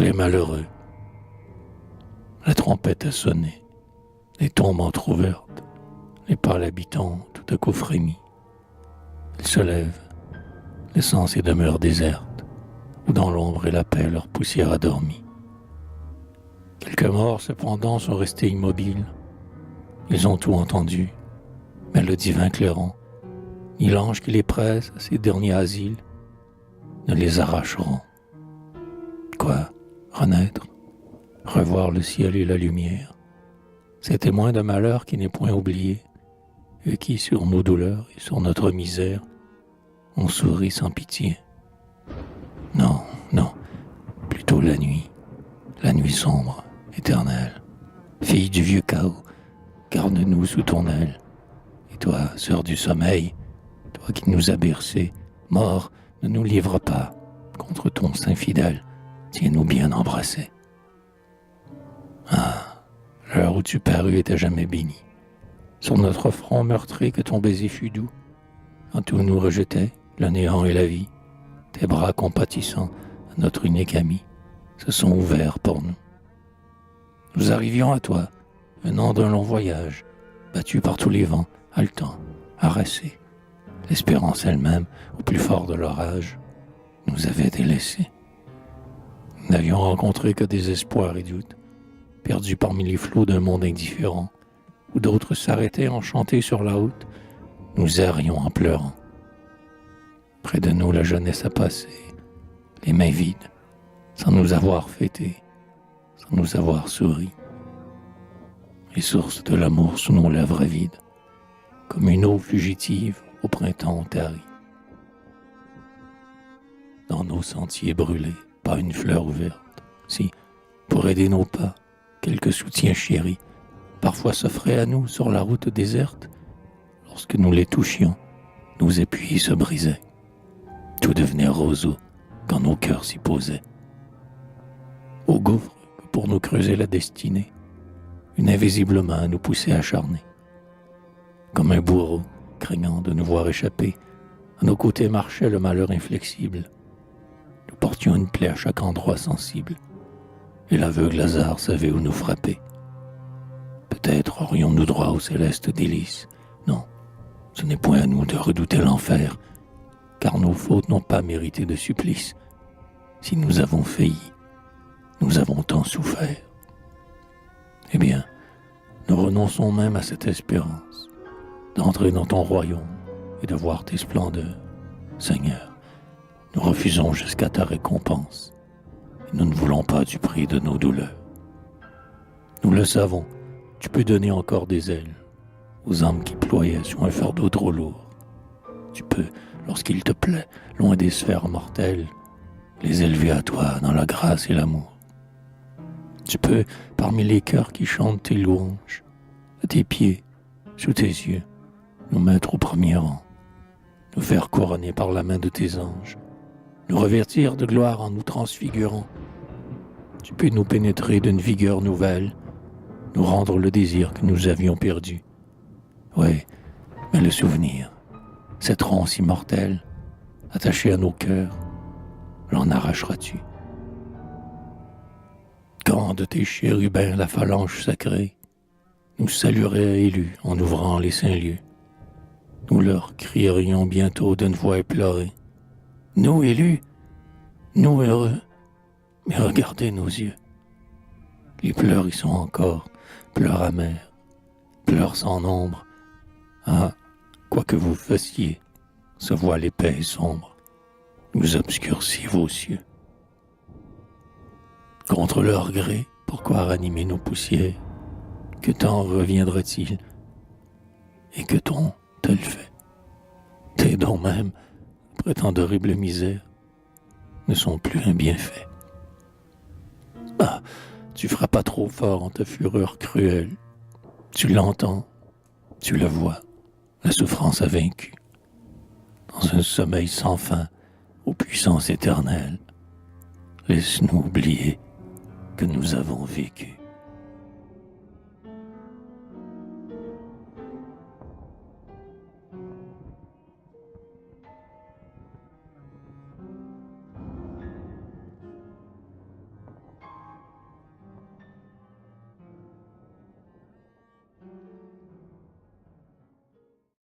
les malheureux. La trompette a sonné, les tombes entr'ouvertes, les pâles habitants tout à coup frémis. Ils se lèvent, laissant ces demeures désertes, où dans l'ombre et la paix leur poussière a dormi. Quelques morts, cependant, sont restés immobiles. Ils ont tout entendu, mais le divin clairon, ni l'ange qui les presse à ces derniers asiles, ne les arracheront. Quoi, renaître, revoir le ciel et la lumière, ces témoins d'un malheur qui n'est point oublié, et qui, sur nos douleurs et sur notre misère, ont souri sans pitié. Non, non, plutôt la nuit sombre, éternelle, fille du vieux chaos, garde-nous sous ton aile. Et toi, sœur du sommeil, toi qui nous as bercés, mort, ne nous livre pas, contre ton sein fidèle, tiens-nous bien embrassés. Ah, l'heure où tu parus était jamais bénie. Sur notre front meurtri que ton baiser fut doux, quand tout nous rejetait, le néant et la vie, tes bras compatissants à notre unique ami se sont ouverts pour nous. Nous arrivions à toi, venant d'un long voyage, battus par tous les vents, haletants, harassés. L'espérance elle-même, au plus fort de l'orage, nous avait délaissés. Nous n'avions rencontré que désespoir et doute, perdus parmi les flots d'un monde indifférent, où d'autres s'arrêtaient enchantés sur la route, nous errions en pleurant. Près de nous, la jeunesse a passé, les mains vides, sans nous avoir fêtés, sans nous avoir souri. Les sources de l'amour sous nos lèvres vides, comme une eau fugitive au printemps tarie. Dans nos sentiers brûlés, pas une fleur ouverte, si, pour aider nos pas, quelques soutiens chéris, parfois s'offraient à nous sur la route déserte, lorsque nous les touchions, nos épuis se brisaient. Tout devenait roseau quand nos cœurs s'y posaient. Au gouffre que pour nous creuser la destinée, une invisible main nous poussait acharnés. Comme un bourreau, craignant de nous voir échapper, à nos côtés marchait le malheur inflexible. Nous portions une plaie à chaque endroit sensible, et l'aveugle hasard savait où nous frapper. Peut-être aurions-nous droit au céleste délice. Non, ce n'est point à nous de redouter l'enfer, car nos fautes n'ont pas mérité de supplice. Si nous avons failli, nous avons tant souffert. Eh bien, nous renonçons même à cette espérance, d'entrer dans ton royaume et de voir tes splendeurs. Seigneur, nous refusons jusqu'à ta récompense, et nous ne voulons pas du prix de nos douleurs. Nous le savons, tu peux donner encore des ailes aux âmes qui ployaient sur un fardeau trop lourd. Tu peux, lorsqu'il te plaît, loin des sphères mortelles, les élever à toi dans la grâce et l'amour. Tu peux, parmi les cœurs qui chantent tes louanges, à tes pieds, sous tes yeux, nous mettre au premier rang, nous faire couronner par la main de tes anges, nous revêtir de gloire en nous transfigurant. Tu peux nous pénétrer d'une vigueur nouvelle, nous rendre le désir que nous avions perdu. Oui, mais le souvenir, cette ronce immortelle, attachée à nos cœurs, l'en arracheras-tu? Quand de tes chérubins la phalange sacrée nous saluerait élus en ouvrant les saints lieux, nous leur crierions bientôt d'une voix éplorée: nous élus, nous heureux, mais regardez nos yeux. Les pleurs y sont encore, pleurs amers, pleurs sans nombre. Ah, quoi que vous fassiez, ce voile épais et sombre nous obscurcit vos cieux. Contre leur gré, pourquoi ranimer nos poussières? Que temps reviendra-t-il? Et que ton tel fait? Tes dons même, après tant d'horribles misères, ne sont plus un bienfait. Ah, tu frappes pas trop fort en ta fureur cruelle. Tu l'entends, tu le vois, la souffrance a vaincu. Dans un sommeil sans fin, aux puissances éternelles, laisse-nous oublier que nous avons vécu.